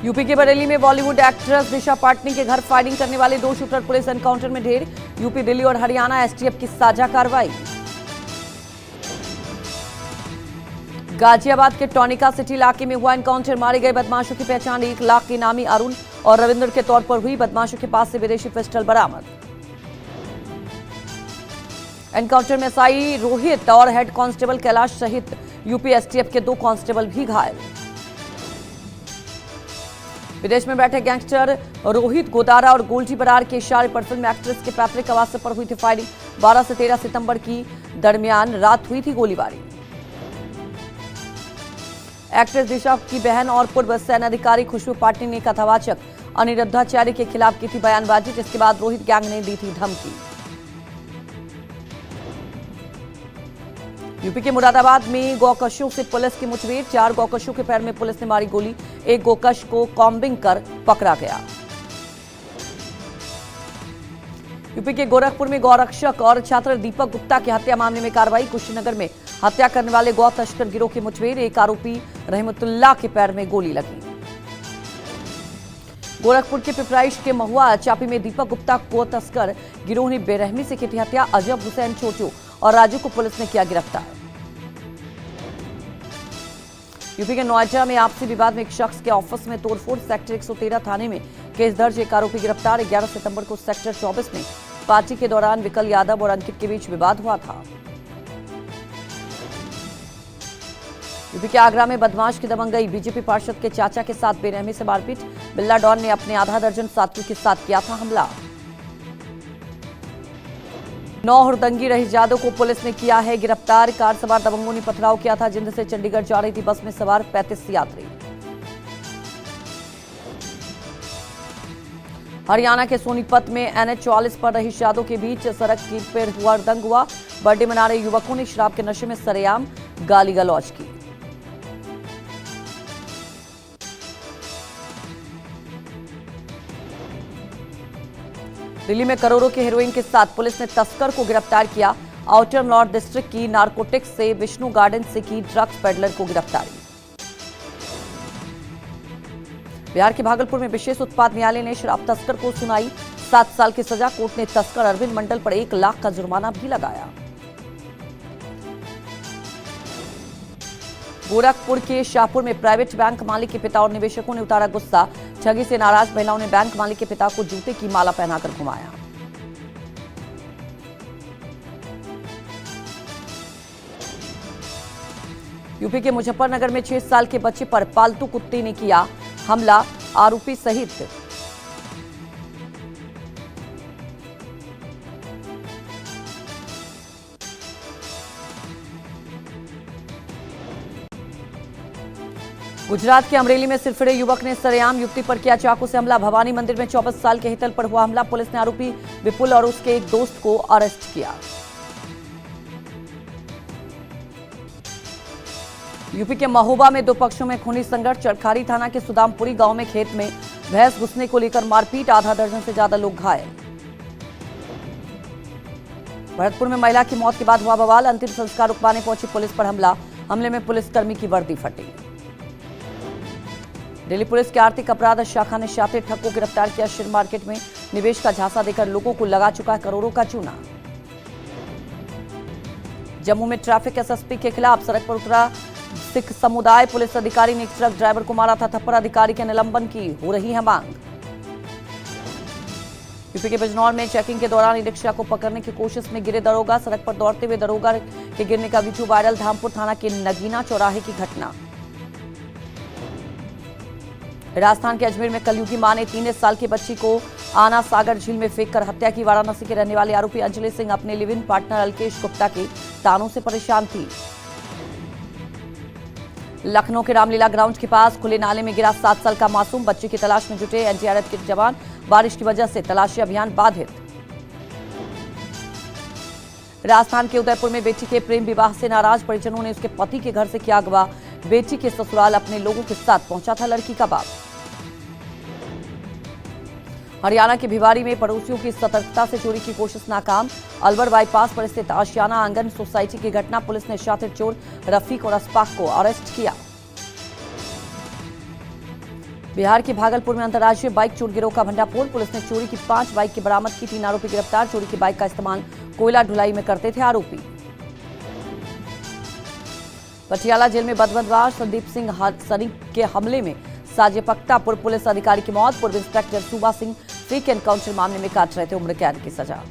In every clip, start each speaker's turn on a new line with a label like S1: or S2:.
S1: UP के बरेली में Bollywood actress दिशा पाटनी के घर फायरिंग करने वाले 2 शूटर पुलिस एनकाउंटर में ढेर। यूपी, दिल्ली और हरियाणा एसटीएफ की साझा कार्रवाई। गाजियाबाद के टॉनिका सिटी इलाके में हुआ एनकाउंटर, मारे गए बदमाशों की पहचान 1 लाख के इनामी अरुण और रविंद्र के तौर पर हुई। बदमाशों के पास से विदेशी पिस्टल बरामद। एनकाउंटर में एसआई रोहित और हेड कांस्टेबल कैलाश सहित यूपी एसटीएफ के 2 कांस्टेबल भी घायल। विदेश में बैठे गैंगस्टर रोहित गोदारा और गोल्डी बरार के इशारे पर फिल्म एक्ट्रेस के पैतृक आवास पर हुई थी फायरिंग। 12 से 13 सितंबर की दरमियान रात हुई थी गोलीबारी। एक्ट्रेस दिशा की बहन और पूर्व सेना अधिकारी खुशबू पाटनी ने कथावाचक अनिरुद्धाचार्य के खिलाफ की थी बयानबाजी, जिसके बाद रोहित गैंग ने दी थी धमकी। यूपी के मुरादाबाद में गौकशों से पुलिस की मुठभेड़, 4 गौकशों के पैर में पुलिस ने मारी गोली। एक गौकश को कॉम्बिंग कर पकड़ा गया। यूपी के गोरखपुर में गौरक्षक और छात्र दीपक गुप्ता की हत्या मामले में कार्रवाई। कुशीनगर में हत्या करने वाले गौ तस्कर गिरोह की मुठभेड़, एक आरोपी रहमतुल्लाह के पैर में गोली लगी। गोरखपुर के पिपराइश के महुआ चापी में दीपक गुप्ता गौ तस्कर गिरोह ने बेरहमी से की थी हत्या। अजब हुसैन छोटू और राजू को पुलिस ने किया गिरफ्तार। यूपी के नोएडा में आपसी विवाद में एक शख्स के ऑफिस में तोड़फोड़, सेक्टर 113 थाने में केस दर्ज, एक आरोपी गिरफ्तार। 11 सितंबर को सेक्टर 24 में पार्टी के दौरान विकल यादव और अंकित के बीच विवाद हुआ था। यूपी के आगरा में बदमाश की दबंगई, बीजेपी पार्षद के चाचा के साथ बेरहमी से मारपीट। बिल्ला डॉन ने अपने आधा दर्जन साथियों के साथ किया था हमला। 9 हुड़दंगी रही जादव को पुलिस ने किया है गिरफ्तार। कार सवार दबंगों ने पथराव किया था। जिंद से चंडीगढ़ जा रही थी बस में सवार 35 यात्री। हरियाणा के सोनीपत में NH-44 पर रही यादव के बीच सड़क पर हुड़दंग हुआ। बर्थडे मना रहे युवकों ने शराब के नशे में सरेआम गाली गलौज की। दिल्ली में करोड़ों के हेरोइन के साथ पुलिस ने तस्कर को गिरफ्तार किया। आउटर नॉर्थ डिस्ट्रिक्ट की नारकोटिक्स से विष्णु गार्डन से की ड्रग्स पेडलर को गिरफ्तारी। बिहार के भागलपुर में विशेष उत्पाद न्यायालय ने शराब तस्कर को सुनाई 7 साल की सजा। कोर्ट ने तस्कर अरविंद मंडल पर 1 लाख का जुर्माना भी लगाया। गोरखपुर के शाहपुर में प्राइवेट बैंक मालिक के पिता और निवेशकों ने उतारा गुस्सा। ठगी से नाराज महिलाओं ने बैंक मालिक के पिता को जूते की माला पहनाकर घुमाया। यूपी के मुजफ्फरनगर में 6 साल के बच्चे पर पालतू कुत्ते ने किया हमला, आरोपी सहित गुजरात के अमरेली में सिरफिरे युवक ने सरेआम युवती पर किया चाकू से हमला। भवानी मंदिर में 24 साल के हितल पर हुआ हमला। पुलिस ने आरोपी विपुल और उसके एक दोस्त को अरेस्ट किया। यूपी के महोबा में 2 पक्षों में खूनी संघर्ष। चरखारी थाना के सुदामपुरी गांव में खेत में भैंस घुसने को लेकर मारपीट, आधा दर्जन से ज्यादा लोग घायल। भरतपुर में महिला की मौत के बाद हुआ बवाल। अंतिम संस्कार रुकवाने पहुंची पुलिस पर हमला। हमले में पुलिसकर्मी की वर्दी फटी। दिल्ली पुलिस की आर्थिक अपराध शाखा ने शातिर ठग को गिरफ्तार किया। शेयर मार्केट में निवेश का झांसा देकर लोगों को लगा चुका है करोड़ों का चूना। जम्मू में ट्रैफिक एसएसपी के खिलाफ सड़क पर उतरा सिख समुदाय। पुलिस अधिकारी ने एक ट्रक ड्राइवर को मारा था थप्पड़। अधिकारी के निलंबन की हो रही है मांग। यूपी के बिजनौर में चेकिंग के दौरान ई रिक्शा को पकड़ने की कोशिश में गिरे दरोगा। सड़क पर दौड़ते हुए दरोगा के गिरने का वीडियो वायरल। धामपुर थाना के नगीना चौराहे की घटना। राजस्थान के अजमेर में कलयुगी मां ने 3 साल की बच्ची को आना सागर झील में फेंककर हत्या की। वाराणसी के रहने वाले आरोपी अंजलि सिंह अपने live in partner Alkesh Gupta के तानों से परेशान थी। लखनऊ के रामलीला ग्राउंड के पास खुले नाले में गिरा 7 साल का मासूम। बच्चे की तलाश में जुटे एनडीआरएफ के जवान। बारिश की वजह से तलाशी अभियान बाधित। राजस्थान के उदयपुर में बेटी के प्रेम विवाह से नाराज परिजनों ने उसके पति के घर से किया अगवा। बेटी के ससुराल अपने लोगों के साथ पहुंचा था लड़की का बाप। हरियाणा के भिवारी में पड़ोसियों की सतर्कता से चोरी की कोशिश नाकाम। अलवर बाईपास पर स्थित आशियाना आंगन सोसाइटी की घटना। पुलिस ने शातिर चोर रफीक और अस्पाक को अरेस्ट किया। बिहार के भागलपुर में अंतर्राष्ट्रीय बाइक चोर गिरोह का भंडाफोड़। पुलिस ने चोरी की 5 बाइक की बरामद की। 3 आरोपी गिरफ्तार। चोरी की बाइक का इस्तेमाल कोयला ढुलाई में करते थे आरोपी। पटियाला जेल में बदबदवार संदीप सिंह सनी के हमले में साजेपक्ता पूर्व पुलिस अधिकारी की मौत। पूर्व इंस्पेक्टर सूबा सिंह फेक एनकाउंटर मामले में काट रहे थे उम्र कैद की सजा।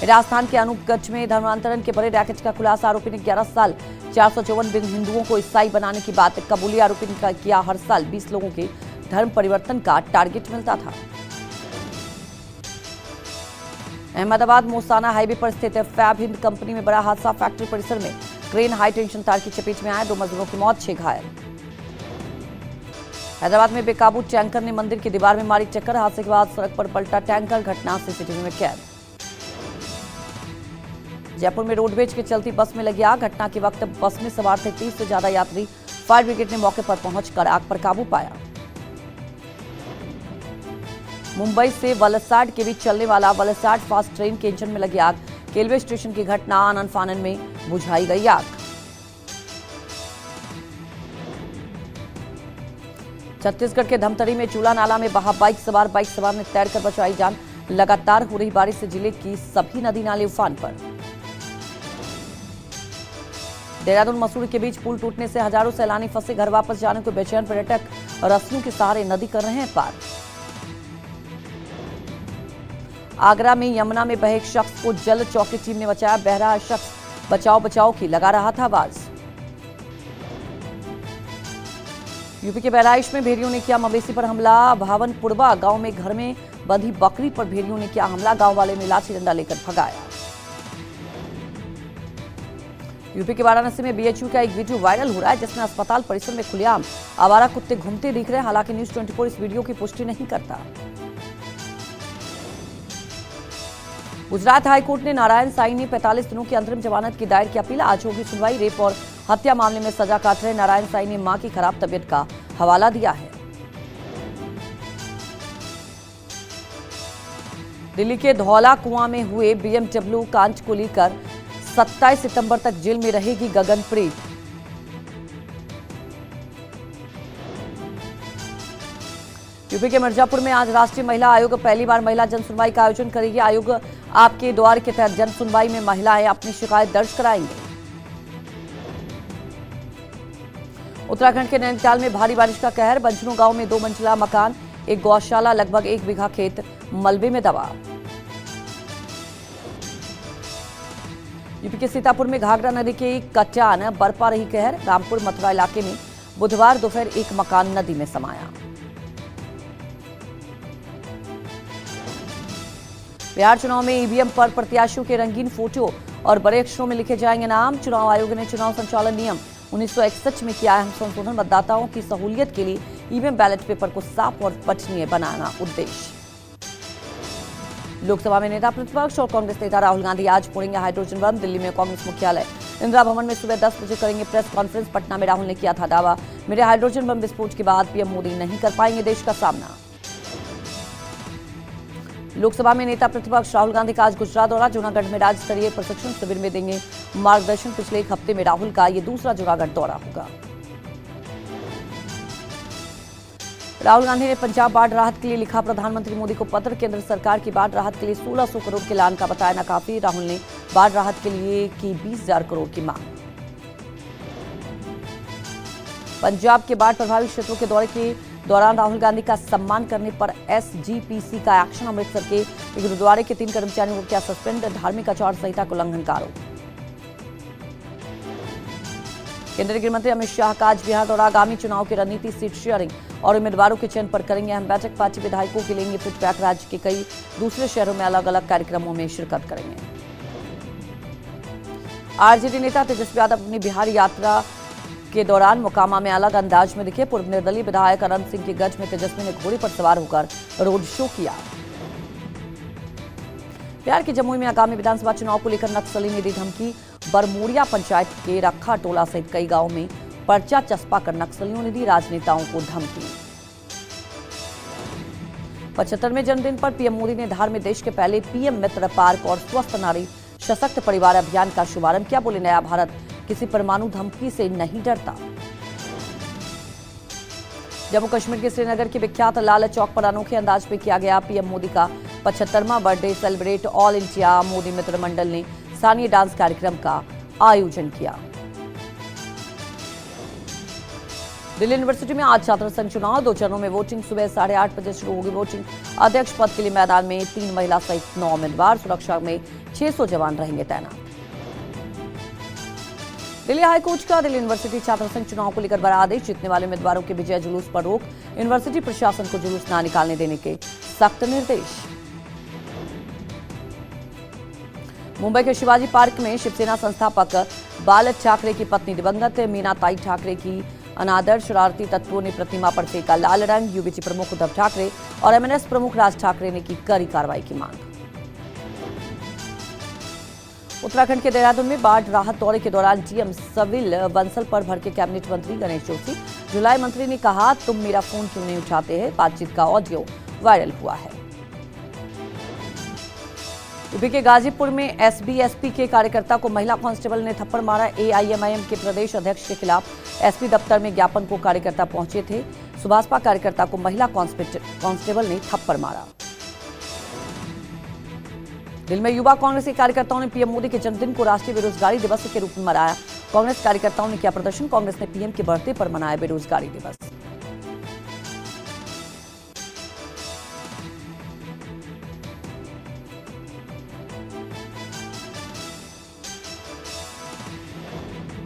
S1: राजस्थान के अनूपगंज में धर्मांतरण के बड़े रैकेट का खुलासा। आरोपी ने 11 साल 454 हिंदुओं को ईसाई बनाने की बात कबूली। आरोपी ने किया हर साल 20 लोगों के धर्म परिवर्तन का टारगेट मिलता था। अहमदाबाद मोसाना हाईवे पर स्थित फैब हिंद कंपनी में बड़ा हादसा। फैक्ट्री परिसर में क्रेन हाई टेंशन तार की चपेट में आया। 2 मजदूरों की मौत, 6 घायल। हैदराबाद में बेकाबू टैंकर ने मंदिर की दीवार में मारी टक्कर। हादसे के बाद सड़क पर पलटा टैंकर। घटना सीसीटीवी में कैद। जयपुर में रोडवेज के चलती बस में लगी आग। घटना के वक्त बस में सवार थे 30 से ज्यादा यात्री। फायर ब्रिगेड ने मौके पर पहुंचकर आग पर काबू पाया। मुंबई से वलसाड के बीच चलने वाला वलसाड फास्ट ट्रेन के इंजन में लगी आग। रेलवे स्टेशन की घटना। आनन फानन में बुझाई गई आग। छत्तीसगढ़ के धमतरी में चूला नाला में बहा बाइक सवार ने तैरकर बचाई जान। लगातार हो रही बारिश से जिले की सभी नदी नाले उफान पर। देहरादून मसूरी के बीच पुल टूटने से हजारों सैलानी फंसे। घर वापस जाने को बेचैन पर्यटक रस्सियों के सहारे नदी कर रहे हैं पार। आगरा में यमुना में बहे एक शख्स को जल चौकी टीम ने बचाया। बह रहा शख्स बचाओ की लगा रहा था आवाज। यूपी के बहराइच में भेड़ियों ने किया मवेशी पर हमला। भावनपुरवा गांव में घर में बंधी बकरी पर भेड़ियों ने किया हमला। गांव वाले ने लाठी डंडा लेकर भगाया। यूपी के वाराणसी में बीएचयू का एक वीडियो वायरल हो रहा है जिसमें अस्पताल परिसर में खुलेआम आवारा कुत्ते घूमते दिख रहे हैं। हालांकि न्यूज 24 इस वीडियो की पुष्टि नहीं करता। गुजरात हाईकोर्ट ने नारायण साईं ने 45 दिनों की अंतरिम जमानत की दायर की अपील। आज होगी सुनवाई। रेप और हत्या मामले में सजा काट रहे नारायण साईं ने मां की खराब तबीयत का हवाला दिया है। दिल्ली के धौला कुआं में हुए बीएमडब्ल्यू कांड को लेकर 27 सितंबर तक जेल में रहेगी गगनप्रीत। यूपी के मिर्जापुर में आज राष्ट्रीय महिला आयोग पहली बार महिला जन सुनवाई का आयोजन करेगी। आयोग आपके द्वार के तहत जन सुनवाई में महिलाएं अपनी शिकायत दर्ज कराएंगे। उत्तराखंड के नैनीताल में भारी बारिश का कहर। बंजनू गांव में 2 मंजिला मकान, एक गौशाला, लगभग 1 बीघा खेत मलबे में दबा। यूपी के सीतापुर में घाघरा नदी की कटान बरपा रही कहर। रामपुर मथुरा इलाके में बुधवार दोपहर एक मकान नदी में समाया। बिहार चुनाव में ईवीएम पर प्रत्याशियों के रंगीन फोटो और बड़े अक्षरों में लिखे जाएंगे नाम। चुनाव आयोग ने चुनाव संचालन नियम 1961 में किया है संशोधन। मतदाताओं की सहूलियत के लिए ईवीएम बैलेट पेपर को साफ और पठनीय बनाना उद्देश्य। लोकसभा में नेता प्रतिपक्ष और कांग्रेस नेता राहुल गांधी आज फोड़ेंगे हाइड्रोजन बम। दिल्ली में कांग्रेस मुख्यालय इंदिरा भवन में सुबह 10 बजे करेंगे प्रेस कॉन्फ्रेंस। पटना में राहुल ने किया था दावा, मेरे हाइड्रोजन बम विस्फोट के बाद पीएम मोदी नहीं कर पाएंगे देश का सामना। लोकसभा में नेता प्रतिपक्ष राहुल गांधी का आज गुजरात दौरा। जूनागढ़ में राज्य स्तरीय प्रशिक्षण शिविर में देंगे मार्गदर्शन। पिछले एक हफ्ते में राहुल का यह दूसरा जूनागढ़ दौरा होगा। राहुल गांधी ने पंजाब बाढ़ राहत के लिए लिखा प्रधानमंत्री मोदी को पत्र। केंद्र सरकार की बाढ़ राहत के लिए 1600 करोड़ के ऐलान का बताया नाकाफी। राहुल ने बाढ़ राहत के लिए की 20,000 करोड़ की मांग। पंजाब के बाढ़ प्रभावित क्षेत्रों के दौरे के दौरान राहुल गांधी का सम्मान करने पर एसजीपीसी का एक्शन। अमृतसर के एक गुरुद्वारे के 3 कर्मचारियों को किया सस्पेंड। धार्मिक आचार संहिता का उल्लंघन का आरोप। केंद्रीय गृह मंत्री अमित शाह का आज बिहार दौरा। आगामी चुनाव की रणनीति, सीट शेयरिंग और उम्मीदवारों के चयन पर करेंगे अहम बैठक। पार्टी विधायकों के लेंगे फीडबैक। राज्य के कई दूसरे शहरों में अलग अलग कार्यक्रमों में शिरकत करेंगे। आरजेडी नेता तेजस्वी यादव अपनी बिहार यात्रा के दौरान मोकामा में अलग अंदाज में दिखे। पूर्व निर्दलीय विधायक अनंत सिंह की गज में तेजस्वी ने घोड़े पर सवार होकर रोड शो किया। बिहार के जमुई में आगामी विधानसभा चुनाव को लेकर नक्सली ने दी धमकी। बरमोड़िया पंचायत के रखा टोला सहित कई गांवों में पर्चा चस्पा कर नक्सलियों ने दी राजनेताओं को धमकी। 75वें जन्मदिन पर पीएम मोदी ने धार में देश के पहले पीएम मित्र पार्क और स्वस्थ नारी सशक्त परिवार अभियान का शुभारंभ किया। बोले, नया भारत किसी परमाणु धमकी से नहीं डरता। जम्मू कश्मीर के श्रीनगर के विख्यात लाल चौक पर अनोखे अंदाज में किया गया पीएम मोदी का 75वां birthday celebrate. All India Modi मित्र मंडल ने स्थानीय डांस कार्यक्रम का आयोजन किया। दिल्ली यूनिवर्सिटी में आज छात्र संघ चुनाव, 2 चरणों में वोटिंग। सुबह 8:30 बजे शुरू होगी वोटिंग। अध्यक्ष पद के लिए मैदान में 3 महिला सहित 9 उम्मीदवार। सुरक्षा में 600 जवान रहेंगे तैनात। दिल्ली हाईकोर्ट का दिल्ली यूनिवर्सिटी छात्र संघ चुनाव को लेकर बड़ा आदेश। जीतने वाले उम्मीदवारों के विजय जुलूस पर रोक। यूनिवर्सिटी प्रशासन को जुलूस न निकालने देने के सख्त निर्देश। मुंबई के शिवाजी पार्क में शिवसेना संस्थापक बाल ठाकरे की पत्नी दिवंगत मीनाताई ठाकरे की अनादर। शरारती तत्वों ने प्रतिमा पर फेंका लाल रंग। यूबीजी प्रमुख उद्धव ठाकरे और एमएनएस प्रमुख राज ठाकरे ने की कड़ी कार्रवाई की मांग। उत्तराखंड के देहरादून में बाढ़ राहत दौरे के दौरान डीएम सविल बंसल पर भड़के कैबिनेट मंत्री गणेश जोशी। जुलाई मंत्री ने कहा, तुम मेरा फोन क्यों नहीं उठाते हैं। बातचीत का ऑडियो वायरल हुआ है। यूपी के गाजीपुर में एसबीएसपी के कार्यकर्ता को महिला कांस्टेबल ने थप्पड़ मारा। एआईएमआईएम के प्रदेश अध्यक्ष के खिलाफ एसपी दफ्तर में ज्ञापन को कार्यकर्ता पहुंचे थे। सुभाषपा कार्यकर्ता को महिला कांस्टेबल ने थप्पड़ मारा। दिल्ली में युवा कांग्रेस के कार्यकर्ताओं ने पीएम मोदी के जन्मदिन को राष्ट्रीय बेरोजगारी दिवस के रूप में मनाया। कांग्रेस कार्यकर्ताओं ने किया प्रदर्शन। कांग्रेस ने पीएम के बर्थडे पर मनाया बेरोजगारी दिवस।